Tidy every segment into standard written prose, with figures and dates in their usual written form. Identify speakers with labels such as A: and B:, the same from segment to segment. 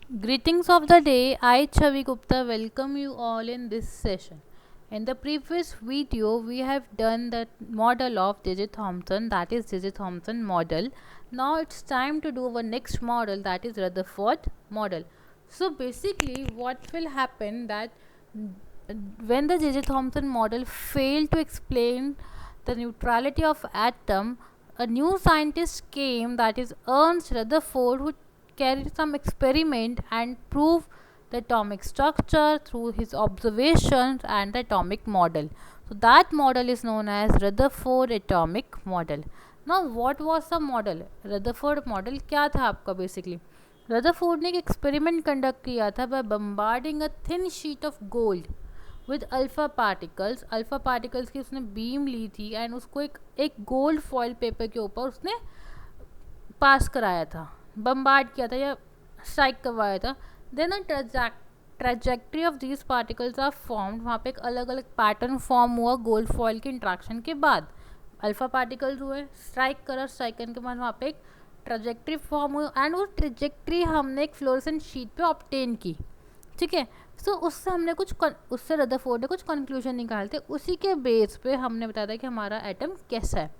A: Greetings of the day. I, Chavi Gupta, welcome you all in this session. In the previous video, we have done the model of J.J. Thomson, that is J.J. Thomson model. Now it's time to do our next model, that is Rutherford model. So basically, what will happen that when the J.J. Thomson model failed to explain the neutrality of atom, a new scientist came, that is Ernst Rutherford, who carried some experiment and proved the atomic structure through his observations and the atomic model. So that model is known as Rutherford atomic model. Now what was the model? Rutherford model क्या था आपका basically? Rutherford ने एक experiment conduct किया था by bombarding a thin sheet of gold with alpha particles की उसने beam ली थी एंड उसको एक गोल्ड फॉइल पेपर के ऊपर उसने पास कराया था, बम्बार्ड किया था या स्ट्राइक करवाया था. Then a trajectory of these particles are formed. वहाँ पे एक अलग अलग पैटर्न फॉर्म हुआ गोल्ड फॉइल के इंट्रैक्शन के बाद. अल्फ़ा पार्टिकल्स हुए, स्ट्राइक करने के बाद वहाँ पे एक ट्रेजेक्ट्री फॉर्म हुई एंड वो ट्रेजेक्ट्री हमने एक फ्लोरेसेंट शीट पे ऑब्टेन की. ठीक है, सो उससे हमने उससे रदरफोर्ड ने कुछ कंक्लूजन निकाले थे. उसी के बेस पे हमने बताया था कि हमारा एटम कैसा है.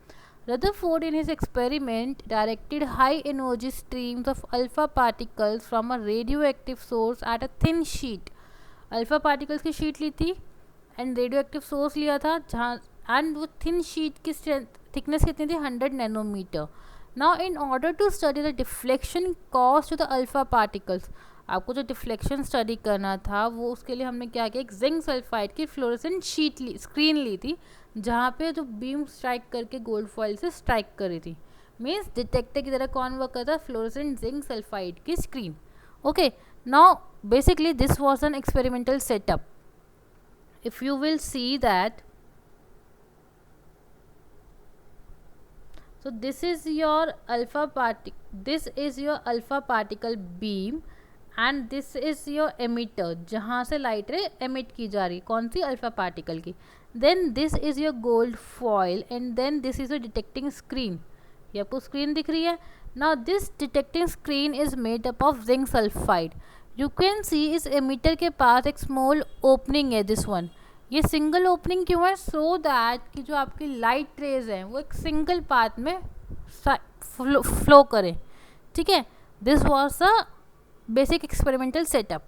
A: Rutherford in his experiment directed high energy streams of alpha particles from a radioactive source at a thin sheet. Alpha particles की शीट ली थी एंड रेडियो एक्टिव सोर्स लिया था जहाँ एंड वो थिन शीट की थिकनेस कितनी थी 100 nanometre. Now in order to study the deflection cause to the alpha particles, आपको जो डिफ्लेक्शन स्टडी करना था वो उसके लिए हमने क्या किया, एक जिंक सल्फाइड की फ्लोरेसेंट स्क्रीन ली थी जहाँ पे जो बीम स्ट्राइक करके गोल्ड फॉइल से स्ट्राइक करी थी. मीन्स डिटेक्टर की तरह कौन वर्क करता है, फ्लोरेसेंट जिंक सल्फाइड की screen. Okay, now basically this was an experimental setup. If you will see that, so this is your alpha particle beam and this is your emitter जहाँ से light रे emit की जा रही, कौन सी, alpha particle की. then this is your gold foil and then this is your detecting screen. ये आपको स्क्रीन दिख रही है. now this detecting screen is made up of zinc sulfide. You can सी इस एमीटर के पास एक स्मॉल ओपनिंग है, दिस वन. ये सिंगल ओपनिंग क्यों है, सो दैट कि जो आपकी लाइट रेज हैं वो एक सिंगल पाथ में फ्लो करें. ठीक है, this was the basic experimental setup.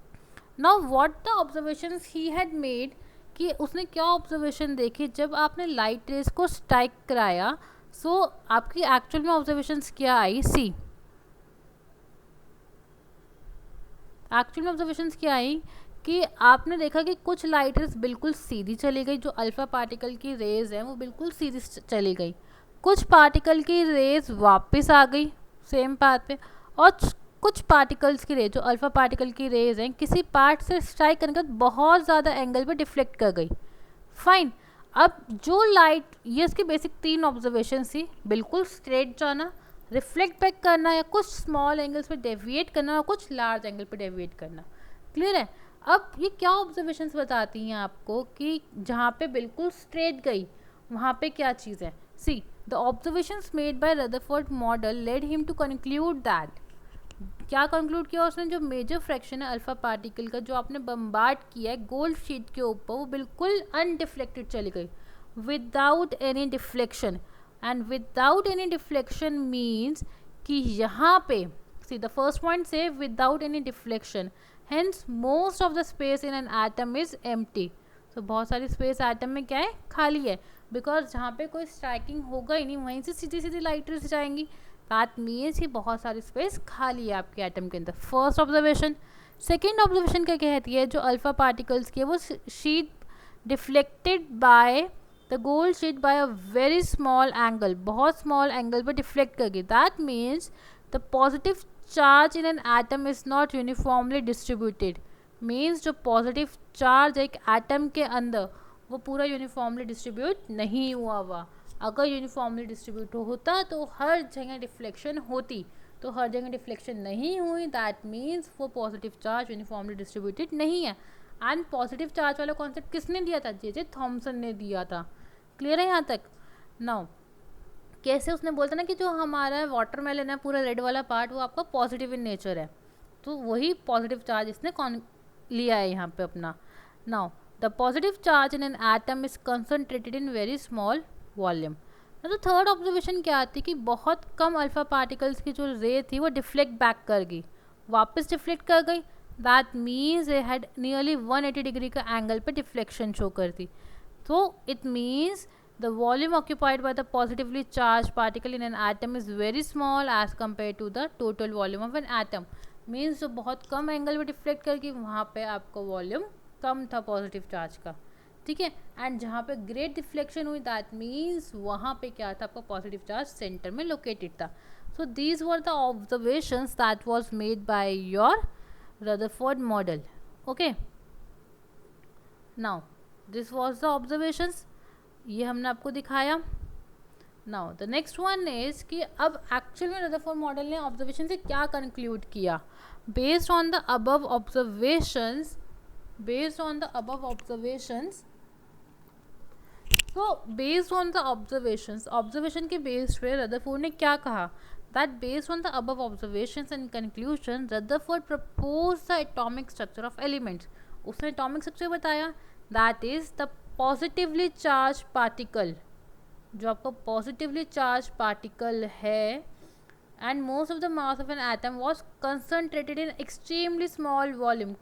A: Now what the observations he had made, कि उसने क्या ऑब्जर्वेशन देखी जब आपने लाइट रेज को स्ट्राइक कराया. सो आपकी एक्चुअल में ऑब्जर्वेशंस क्या आई, सी एक्चुअल में ऑब्जर्वेशंस क्या आई कि आपने देखा कि कुछ लाइट रेज बिल्कुल सीधी चली गई, जो अल्फ़ा पार्टिकल की रेज हैं वो बिल्कुल सीधी चली गई. कुछ पार्टिकल की रेज वापस आ गई सेम पाथ पे, और कुछ पार्टिकल्स की रेज जो अल्फ़ा पार्टिकल की रेज हैं किसी पार्ट से स्ट्राइक करने के बाद बहुत ज़्यादा एंगल पे डिफ्लेक्ट कर गई. फाइन. अब जो लाइट, ये इसकी बेसिक 3 ऑब्जर्वेशन थी, बिल्कुल स्ट्रेट जाना, रिफ्लेक्ट बैक करना या कुछ स्मॉल एंगल्स पे डेविएट करना और कुछ लार्ज एंगल पे डेविएट करना. क्लियर है. अब ये क्या ऑब्जर्वेशंस बताती हैं आपको कि जहाँ पे बिल्कुल स्ट्रेट गई वहाँ पे क्या चीज़ है. See the observations made by Rutherford model led him to conclude that, क्या कंक्लूड किया उसने, जो मेजर फ्रैक्शन है अल्फ़ा पार्टिकल का जो आपने बम्बार्ड किया है गोल्ड शीट के ऊपर वो बिल्कुल अनडिफ्लेक्टेड चली गई without any deflection. And without any deflection means कि यहाँ पे सी द फर्स्ट पॉइंट से without any deflection, hence most of the space in an atom is empty. तो बहुत सारी स्पेस एटम में क्या है, खाली है, बिकॉज जहाँ पे कोई स्ट्राइकिंग होगा ही नहीं वहीं से सीधी सीधी लाइट रेज जाएंगी. दैट मीन्स कि बहुत सारी स्पेस खाली है आपके एटम के अंदर. First observation. सेकेंड ऑब्जर्वेशन क्या कहती है, जो अल्फ़ा पार्टिकल्स की है वो sheet deflected by the gold sheet by a very small angle, बहुत स्मॉल एंगल पर डिफ्लेक्ट कर गई. That means the positive charge in an atom is not uniformly distributed. Means जो पॉजिटिव चार्ज एक atom के अंदर वो पूरा यूनिफॉर्मली डिस्ट्रीब्यूट नहीं हुआ. अगर यूनिफॉर्मली डिस्ट्रीब्यूट होता तो हर जगह डिफ्लेक्शन होती, तो हर जगह डिफ्लेक्शन नहीं हुई. दैट मीन्स वो पॉजिटिव चार्ज यूनिफॉर्मली डिस्ट्रीब्यूटेड नहीं है. एंड पॉजिटिव चार्ज वाला कॉन्सेप्ट किसने दिया था, जे थॉमसन ने दिया था. क्लियर है यहाँ तक. नाउ कैसे उसने बोलता ना कि जो हमारा वाटरमेलन है पूरा रेड वाला पार्ट वो आपका पॉजिटिव इन नेचर है. तो वही पॉजिटिव चार्ज इसने कौन लिया है यहाँ पे अपना. Now the positive charge in an atom is concentrated in very small volume. तो थर्ड ऑब्जर्वेशन क्या आती कि बहुत कम अल्फा पार्टिकल्स की जो रे थी वो डिफ्लेक्ट बैक कर गई, वापस डिफ्लेक्ट कर गई. That means they had nearly 180 degree का एंगल पे डिफ्लेक्शन शो करती. तो it means the volume occupied by the positively charged particle in an atom is very small as compared to the total volume of an atom. Means जो बहुत कम angle में deflect करके वहाँ पे आपका वॉल्यूम कम था पॉजिटिव चार्ज का, ठीक है. एंड जहाँ पे ग्रेट डिफ्लेक्शन हुई दैट मीन्स वहाँ पे क्या था, आपका पॉजिटिव चार्ज सेंटर में लोकेटेड था. So these were the observations that was made by your Rutherford model. Okay, now this was the observations, ये हमने आपको दिखाया. Now the next one is कि अब एक्चुअल में रदरफोर्ड मॉडल ने ऑब्जर्वेशन से क्या कंक्लूड किया. Based on the above observations, तो बेस्ड ऑन द ऑब्जर्वेशन के बेस्ड पे रदरफोर्ड ने क्या कहा, that based on the above observations and conclusion Rutherford propose the atomic structure of elements. उसने एटॉमिक स्ट्रक्चर बताया, that is the positively charge particle, जो आपका पॉजिटिवली चार्ज पार्टिकल है, and most of the mass of an atom was concentrated in extremely small volume.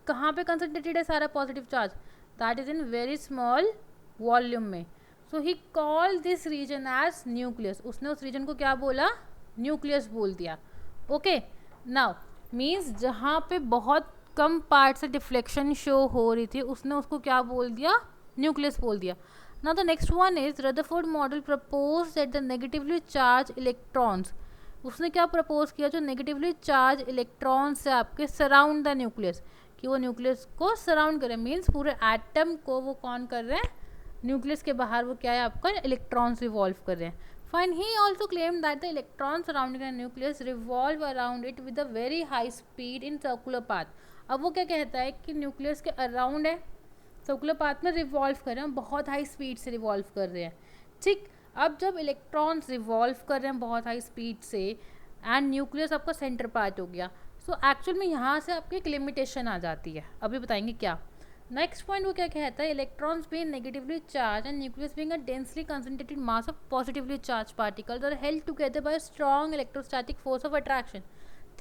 A: कहाँ पे concentrated है सारा positive charge, that is in very small volume में. So he call this region as nucleus. उसने उस reason को क्या बोला, न्यूक्लियस बोल दिया. ओके, नाउ मीन्स जहाँ पे बहुत कम पार्ट से डिफ्लेक्शन शो हो रही थी उसने उसको क्या बोल दिया, न्यूक्लियस बोल दिया. Now the next one is Rutherford model propose that the negatively charge electrons. उसने क्या प्रपोज किया, जो नेगेटिवली चार्ज इलेक्ट्रॉन्स से आपके सराउंड द न्यूक्लियस, कि वो न्यूक्लियस को सराउंड करें. मीन्स पूरे एटम को वो कौन कर रहे हैं, न्यूक्लियस के बाहर वो क्या है आपका इलेक्ट्रॉन्स रिवॉल्व कर रहे हैं. Fine, he also claim that the electron surrounding the nucleus revolve around it with a very high speed in circular path. अब वो क्या कहता है कि न्यूक्लियस के अराउंड है, सर्कुलर पाथ में रिवॉल्व कर रहे हैं, बहुत हाई स्पीड से रिवॉल्व कर रहे हैं. ठीक, अब जब इलेक्ट्रॉन्स रिवॉल्व कर रहे हैं बहुत हाई स्पीड से एंड न्यूक्लियस आपका सेंटर पार्ट हो गया, सो एक्चुअल में यहाँ से आपकी एक लिमिटेशन आ जाती है. अभी बताएंगे क्या. नेक्स्ट पॉइंट वो क्या कहता है, electrons being negatively charge and nucleus being a densely concentrated mass of positively charge particles are held together by strong electrostatic force of attraction.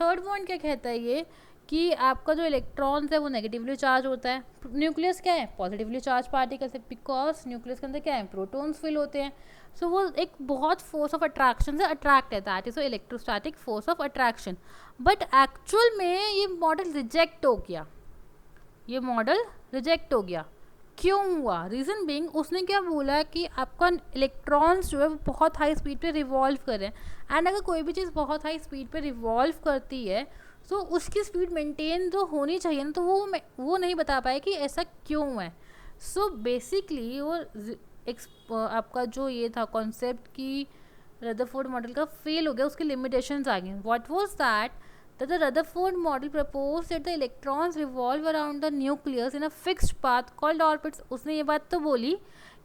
A: Third point क्या कहता है ये कि आपका जो इलेक्ट्रॉन्स है वो नेगेटिवली चार्ज होता है, न्यूक्लियस क्या है पॉजिटिवली चार्ज पार्टिकल्स है, बिकॉज न्यूक्लियस के अंदर क्या है, प्रोटॉन्स फिल होते हैं. सो वो एक बहुत फोर्स ऑफ अट्रैक्शन से अट्रैक्ट है, that is electrostatic force of attraction. But actual में ये मॉडल रिजेक्ट हो गया, ये मॉडल रिजेक्ट हो गया. क्यों हुआ, रीज़न बीइंग उसने क्या बोला कि आपका इलेक्ट्रॉन्स जो है वो बहुत हाई स्पीड पे रिवॉल्व कर रहे हैं, एंड अगर कोई भी चीज़ बहुत हाई स्पीड पे रिवॉल्व करती है तो उसकी स्पीड मेंटेन जो होनी चाहिए ना, तो वो नहीं बता पाए कि ऐसा क्यों है. सो बेसिकली वो आपका जो ये था कॉन्सेप्ट कि रदरफोर्ड मॉडल का फेल हो गया, उसकी लिमिटेशंस आ गई. What was that, that the Rutherford model proposed that the electrons revolve around the nucleus in a fixed path called orbits. उसने ये बात तो बोली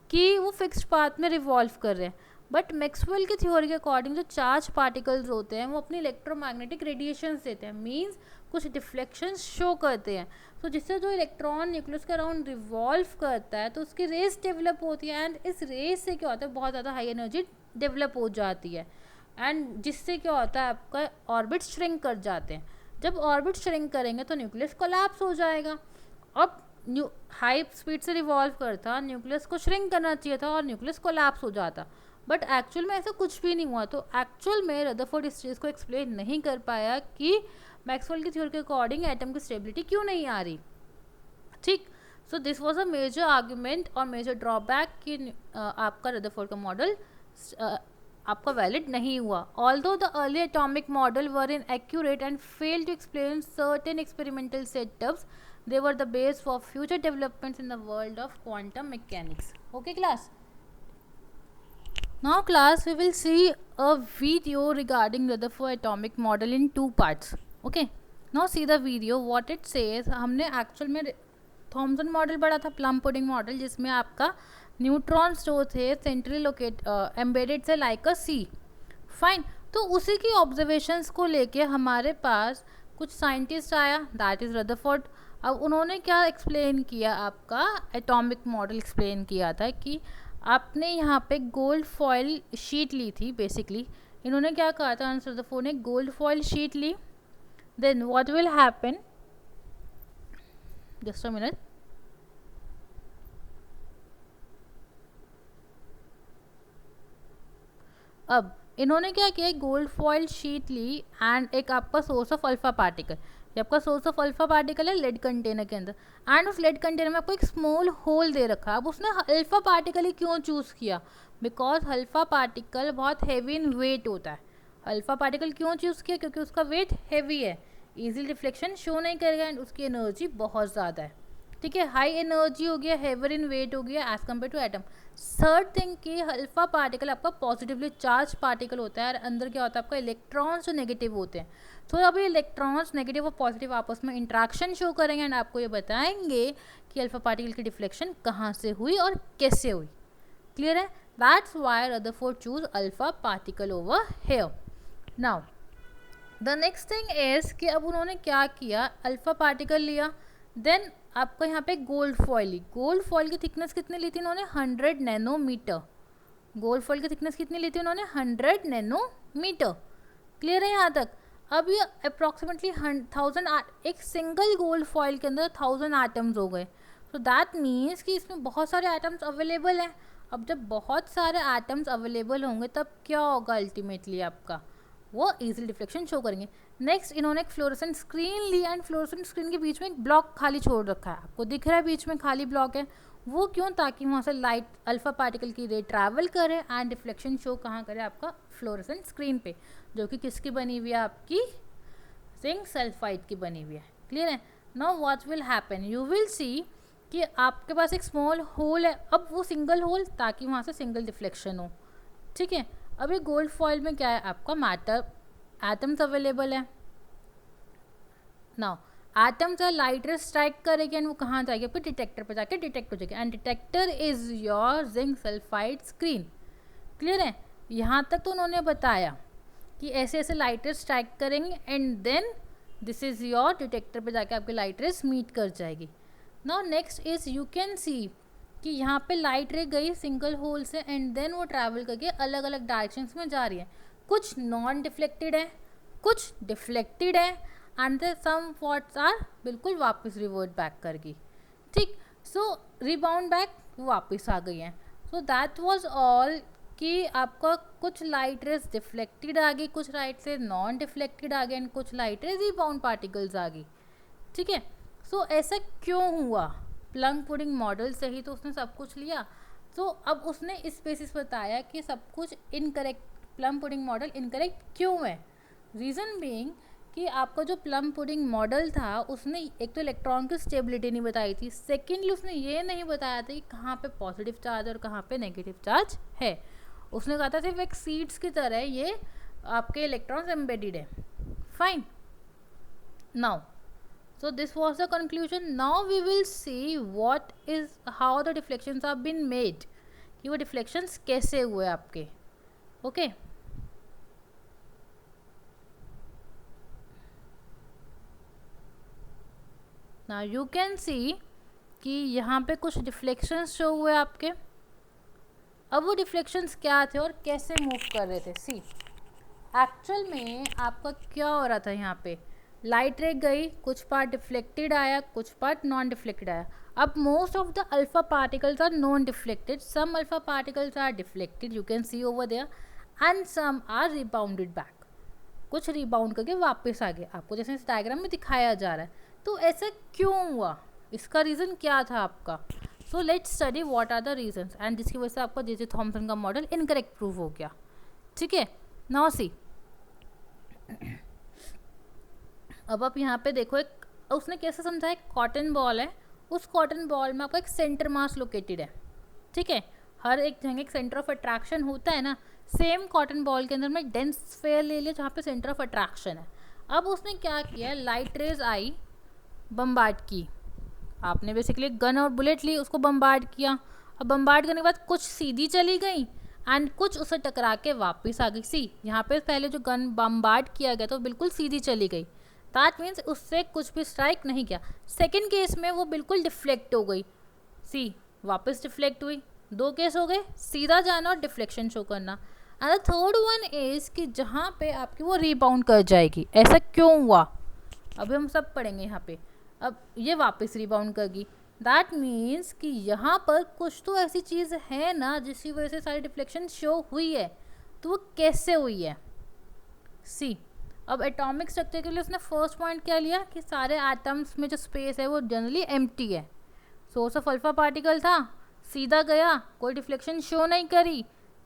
A: कि वो फिक्स्ड पाथ में रिवॉल्व कर रहे हैं, बट मैक्सवेल की थ्योरी के अकॉर्डिंग जो चार्ज पार्टिकल्स होते हैं वो अपने इलेक्ट्रोमैग्नेटिक रेडिएशंस देते हैं, मींस कुछ डिफ्लेक्शंस शो करते हैं. तो जिससे जो इलेक्ट्रॉन न्यूक्लियस के अराउंड रिवॉल्व करता है तो उसकी रेस डेवलप होती है, एंड इस रेस से क्या होता है, बहुत ज़्यादा हाई एनर्जी डेवलप हो जाती है, एंड जिससे क्या होता है आपका ऑर्बिट श्रिंक कर जाते हैं. जब ऑर्बिट श्रिंक करेंगे तो न्यूक्लियस कोलैप्स हो जाएगा. अब हाई स्पीड से रिवॉल्व करता, न्यूक्लियस को श्रिंक करना चाहिए था और न्यूक्लियस कोलैप्स हो जाता, बट एक्चुअल में ऐसा कुछ भी नहीं हुआ. तो एक्चुअल में रदरफोर्ड इस चीज़ को एक्सप्लेन नहीं कर पाया कि मैक्सवेल की थ्योरी के अकॉर्डिंग एटम की स्टेबिलिटी क्यों नहीं आ रही. ठीक, so this was a major argument और मेजर ड्रॉबैक कि आपका रदरफोर्ड का मॉडल आपका वैलिड नहीं हुआ. Although the early atomic model were inaccurate and failed to explain certain experimental setups, they were the base for future developments in the world of quantum mechanics. Okay class, now class we will see a video regarding Rutherford atomic model in 2 parts. Okay, now see the video. What it says, हमने actual में Thompson model पढ़ा था, plum pudding model, जिसमें आपका neutrons जो थे centrally locate embedded से like अ सी. Fine, तो उसी की ऑब्जर्वेशंस को लेके हमारे पास कुछ साइंटिस्ट आया, दैट इज़ रदरफोर्ड। अब उन्होंने क्या एक्सप्लेन किया, आपका एटॉमिक मॉडल एक्सप्लेन किया था कि आपने यहाँ पे गोल्ड फॉइल शीट ली थी। बेसिकली इन्होंने क्या कहा था, रदरफोर्ड ने गोल्ड फॉइल शीट ली, then what will happen, just a minute, अब इन्होंने क्या किया, गोल्ड फॉइल शीट ली एंड एक आपका सोर्स ऑफ अल्फा पार्टिकल, ये आपका सोर्स ऑफ अल्फा पार्टिकल है लेड कंटेनर के अंदर, एंड उस लेड कंटेनर में आपको एक स्मॉल होल दे रखा है। अब उसने अल्फा पार्टिकल ही क्यों चूज़ किया, बिकॉज अल्फा पार्टिकल बहुत हैवी इन वेट होता है। अल्फा पार्टिकल क्यों चूज़ किया, क्योंकि उसका वेट हैवी है, ईजिली रिफ्लेक्शन शो नहीं करेगा एंड उसकी एनर्जी बहुत ज़्यादा है। ठीक है, हाई एनर्जी हो गया, हेवर इन वेट हो गया as compare to atom. Third thing कि अल्फा पार्टिकल आपका पॉजिटिवली चार्ज पार्टिकल होता है और अंदर क्या होता है आपका इलेक्ट्रॉन्स जो नेगेटिव होते हैं। तो अब ये इलेक्ट्रॉन्स नेगेटिव और पॉजिटिव आपस में इंट्रैक्शन शो करेंगे एंड आपको ये बताएंगे कि अल्फा पार्टिकल की डिफ्लेक्शन कहाँ से हुई और कैसे हुई। क्लियर है, that's why Rutherford choose alpha particle over here. Now the next thing is कि अब उन्होंने क्या किया, अल्फा पार्टिकल लिया, देन आपको यहाँ पे गोल्ड फॉइल ली। गोल्ड फॉइल की थिकनेस कितनी ली थी उन्होंने, 100 नैनोमीटर। गोल्ड फॉइल की थिकनेस कितनी ली थी उन्होंने, 100 नैनोमीटर। क्लियर है यहाँ तक। अब ये अप्रॉक्सीमेटली 1000, एक सिंगल गोल्ड फॉइल के अंदर 1000 एटम्स हो गए। तो दैट मीन्स कि इसमें बहुत सारे एटम्स अवेलेबल हैं। अब जब बहुत सारे एटम्स अवेलेबल होंगे तब क्या होगा, अल्टीमेटली आपका वो इजीली डिफ्लेक्शन शो करेंगे। नेक्स्ट इन्होंने एक फ्लोरेसेंट स्क्रीन ली एंड फ्लोरेसेंट स्क्रीन के बीच में एक ब्लॉक खाली छोड़ रखा है, आपको दिख रहा है बीच में खाली ब्लॉक है, वो क्यों, ताकि वहाँ से लाइट अल्फा पार्टिकल की रे ट्रैवल करे एंड डिफ्लेक्शन शो कहाँ करे, आपका फ्लोरेसेंट स्क्रीन पे, जो कि किसकी बनी हुई है, आपकी जिंक सल्फाइड की बनी हुई है। क्लियर है। Now what will happen, you will see कि आपके पास एक स्मॉल होल है, अब वो सिंगल होल ताकि वहाँ से सिंगल डिफ्लेक्शन हो। ठीक है, अब ये गोल्ड फॉइल में क्या है, आपका मैटर एटम्स अवेलेबल है। नाउ एटम्स है, लाइट रे स्ट्राइक करेगी एंड वो कहाँ जाएगी, आपके डिटेक्टर पे जाके डिटेक्ट हो जाएगी and detector is your zinc sulphide screen. Clear है, यहाँ तक तो उन्होंने बताया कि ऐसे ऐसे लाइट रे स्ट्राइक करेंगे and then this is your detector पे जाके आपकी लाइट रेस मीट कर जाएगी। Now next is you can see कि यहाँ पे लाइट रे गई सिंगल होल से एंड देन वो ट्रैवल करके अलग अलग डायरेक्शंस में जा रही है, कुछ नॉन डिफ्लेक्टेड है, कुछ डिफ्लेक्टेड है एंड सम थॉट्स आर बिल्कुल वापस रिवर्ट बैक कर गई। ठीक, सो रिबाउंड बैक वापस आ गई हैं। सो दैट वाज ऑल कि आपका कुछ लाइट रेज डिफ्लेक्टेड आ गई, कुछ लाइट से नॉन डिफ्लेक्टेड आ गए एंड कुछ लाइट रेज रिबाउंड पार्टिकल्स आ गई। ठीक है, सो ऐसा क्यों हुआ, प्लम पुडिंग मॉडल से ही तो उसने सब कुछ लिया। तो अब उसने इस बेसिस बताया कि सब कुछ incorrect, plum pudding model incorrect क्यों है। रीज़न बीइंग कि आपका जो प्लम पुडिंग मॉडल था उसने एक तो इलेक्ट्रॉन की स्टेबिलिटी नहीं बताई थी, सेकेंडली उसने ये नहीं बताया था कि कहाँ पे पॉजिटिव चार्ज और कहाँ पे नेगेटिव चार्ज है। उसने कहा था सिर्फ एक सीड्स की तरह ये आपके इलेक्ट्रॉन्स एम्बेडेड है। Fine, now so this was the conclusion. Now we will see what is how the deflections have been made, कि वो deflections कैसे हुए आपके। okay, now you can see कि यहाँ पे कुछ deflections शो हुए आपके। अब वो deflections क्या थे और कैसे मूव कर रहे थे। सी एक्चुअल में आपका क्या हो रहा था, यहाँ पे लाइट रे गई, कुछ पार्ट डिफ्लेक्टेड आया, कुछ पार्ट नॉन डिफ्लेक्टेड आया। अब most of the alpha particles are non deflected, some alpha particles are deflected, you can see over there, and some are rebounded back, कुछ रिबाउंड करके वापस आ गए, आपको जैसे इस डायग्राम में दिखाया जा रहा है। तो ऐसा क्यों हुआ, इसका रीज़न क्या था आपका। So let's study what are the reasons and जिसकी वजह से आपका जे थॉमसन का मॉडल इनकरेक्ट प्रूव हो गया। ठीक है, नाउ सी अब आप यहाँ पे देखो, एक उसने कैसे समझाया, कॉटन बॉल है, उस कॉटन बॉल में आपका एक सेंटर मास लोकेटेड है। ठीक है, हर एक जगह एक सेंटर ऑफ अट्रैक्शन होता है ना, सेम कॉटन बॉल के अंदर में डेंस स्फीयर ले लिया जहाँ पे सेंटर ऑफ अट्रैक्शन है। अब उसने क्या किया, लाइट रेज आई, बम्बार्ड की, आपने बेसिकली गन और बुलेट ली, उसको बम्बार्ड किया। अब बम्बार्ड करने के बाद कुछ सीधी चली गई एंड कुछ उसे टकरा के वापस आ गई। सी यहाँ पे पहले जो गन बम्बार्ड किया गया तो बिल्कुल सीधी चली गई, दैट मीन्स उससे कुछ भी स्ट्राइक नहीं किया। सेकेंड केस में वो बिल्कुल डिफ्लेक्ट हो गई, सी वापस डिफ्लेक्ट हुई। दो केस हो गए, सीधा जाना और डिफ्लेक्शन शो करना। And the third one is कि जहाँ पे आपकी वो रीबाउंड कर जाएगी। ऐसा क्यों हुआ अभी हम सब पढ़ेंगे यहाँ पे। अब ये वापस रीबाउंड करेगी, दैट मीन्स कि यहाँ पर कुछ तो ऐसी चीज़ है ना जिसकी वजह से सारी डिफ्लेक्शन शो हुई है। तो वो कैसे हुई है, सी। अब एटॉमिक स्ट्रक्चर के लिए उसने फर्स्ट पॉइंट क्या लिया कि सारे एटम्स में जो स्पेस है वो जनरली एम्प्टी है। सोर्स ऑफ अल्फा पार्टिकल था, सीधा गया, कोई डिफ्लेक्शन शो नहीं करी।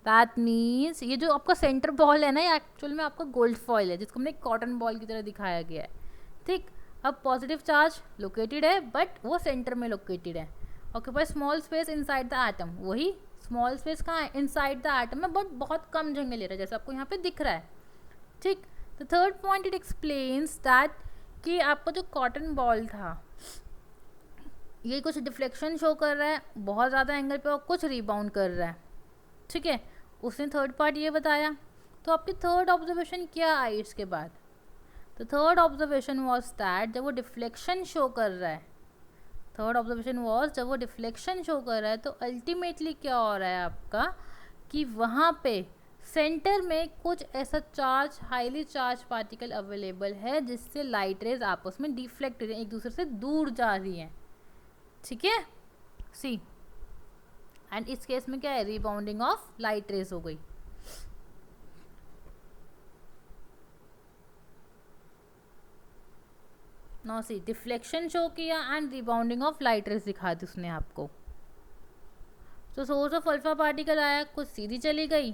A: दैट मीन्स ये जो आपका सेंटर बॉल है ना, ये एक्चुअल में आपका गोल्ड फॉइल है जिसको हमने कॉटन बॉल की तरह दिखाया गया है, ठीक। अब पॉजिटिव चार्ज लोकेटेड है बट वो सेंटर में लोकेटेड है। Occupy small space inside the atom, वही स्मॉल स्पेस कहाँ है, इनसाइड द एटम में, बट बहुत कम जगह ले रहा है जैसे आपको यहाँ पे दिख रहा है, ठीक। The third point it explains that कि आपका जो कॉटन बॉल था ये कुछ डिफ्लेक्शन शो कर रहा है बहुत ज़्यादा एंगल पे और कुछ रिबाउंड कर रहा है, ठीक है। उसने थर्ड पार्ट ये बताया। तो आपकी थर्ड ऑब्जर्वेशन क्या आई इसके बाद? तो थर्ड ऑब्जर्वेशन वॉज दैट जब वो डिफ्लेक्शन शो कर रहा है, थर्ड ऑब्जर्वेशन वॉज जब वो डिफ्लेक्शन शो कर रहा है तो अल्टीमेटली क्या हो रहा है आपका कि वहाँ पे सेंटर में कुछ ऐसा charge, highly charge particle available है जिससे लाइट रेज आपस में डिफ्लेक्ट हो रही है, एक दूसरे से दूर जा रही हैं, ठीक है, सी। एंड इस केस में क्या है, रिबाउंडिंग ऑफ लाइट रेज हो गई। नो सी डिफ्लेक्शन शो किया and rebounding of light rays दिखा दी उसने आपको। तो सोर्स ऑफ अल्फा पार्टिकल आया, कुछ सीधी चली गई,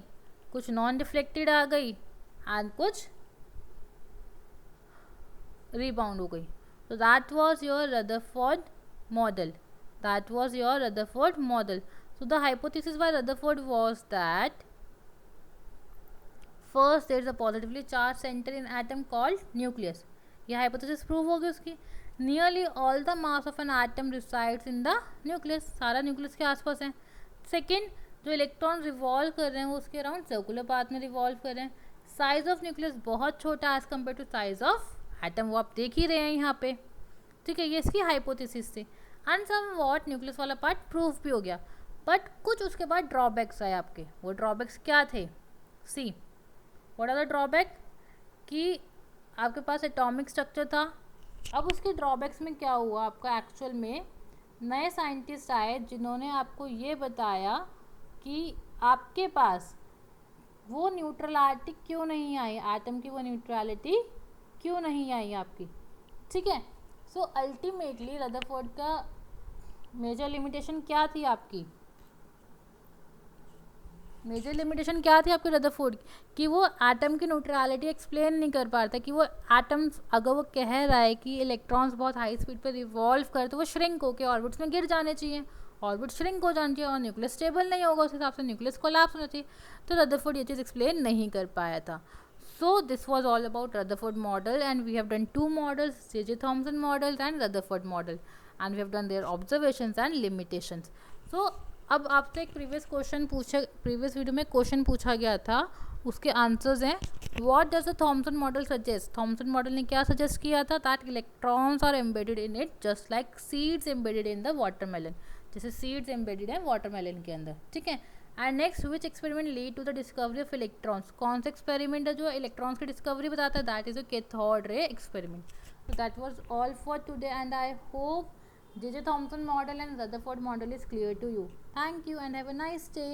A: कुछ नॉन डिफ्लेक्टेड आ गई एंड कुछ रिबाउंड हो गई। तो that was your Rutherford model, that was your Rutherford model. So the hypothesis by Rutherford was that first there is a positively charged center in atom called nucleus. ये hypothesis prove होगी उसकी। Nearly all the mass of an atom resides in the nucleus, सारा nucleus के आसपास है। Second, जो electron revolve कर रहे हैं वो उसके अराउंड सर्कुलर पाथ में रिवॉल्व कर रहे हैं। साइज ऑफ न्यूक्लियस बहुत छोटा as compare to size of atom, वो आप देख ही रहे हैं यहाँ पे, ठीक है। ये इसकी हाइपोथेसिस थी। एंड सम वॉट न्यूक्लियस वाला पार्ट प्रूफ भी हो गया, बट कुछ उसके बाद ड्रॉबैक्स आए आपके। वो ड्रॉबैक्स क्या थे, see what are the drawback कि आपके पास एटॉमिक स्ट्रक्चर था। अब उसके ड्रॉबैक्स में क्या हुआ आपका, एक्चुअल में नए साइंटिस्ट आए जिन्होंने आपको ये बताया कि आपके पास वो न्यूट्रलिटी क्यों नहीं आई, एटम की वो न्यूट्रलिटी क्यों नहीं आई आपकी, ठीक है। सो अल्टीमेटली रदरफोर्ड का मेजर लिमिटेशन क्या थी आपकी, मेजर लिमिटेशन क्या थी आपके रदरफोर्ड कि वो एटम की न्यूट्रलिटी एक्सप्लेन नहीं कर पा रहा था कि वो एटम्स, अगर वो कह रहा है कि इलेक्ट्रॉन्स बहुत हाई स्पीड पे रिवॉल्व कर तो वो श्रिंक होकर ऑर्बिट्स में गिर जाने चाहिए, ऑर्बिट श्रिंक हो जानी चाहिए और न्यूक्लियस स्टेबल नहीं होगा, उस हिसाब से न्यूक्लियस कोलैप्स होना चाहिए। तो रदरफोर्ड ये चीज़ एक्सप्लेन नहीं कर पाया था। So this was all about Rutherford model, and we have done two models, J.J. Thomson model and Rutherford model, and we have done their observations and limitations. So अब आपसे एक प्रीवियस वीडियो में question पूछा गया था, उसके answers हैं। What does the Thomson model suggest, Thomson model ने क्या सजेस्ट किया था, that electrons are embedded in it just like seeds embedded in the watermelon, जैसे सीड्स एम्बेडेड है वाटरमेलन के अंदर, ठीक है। And next which experiment lead to the discovery of electrons, कौन सा एक्सपेरिमेंट है जो इलेक्ट्रॉन्स की डिस्कवरी बताता है, that is a cathode ray experiment. So that was all for today, and I hope J.J. Thomson model and Rutherford model is clear to you. Thank you and have a nice day.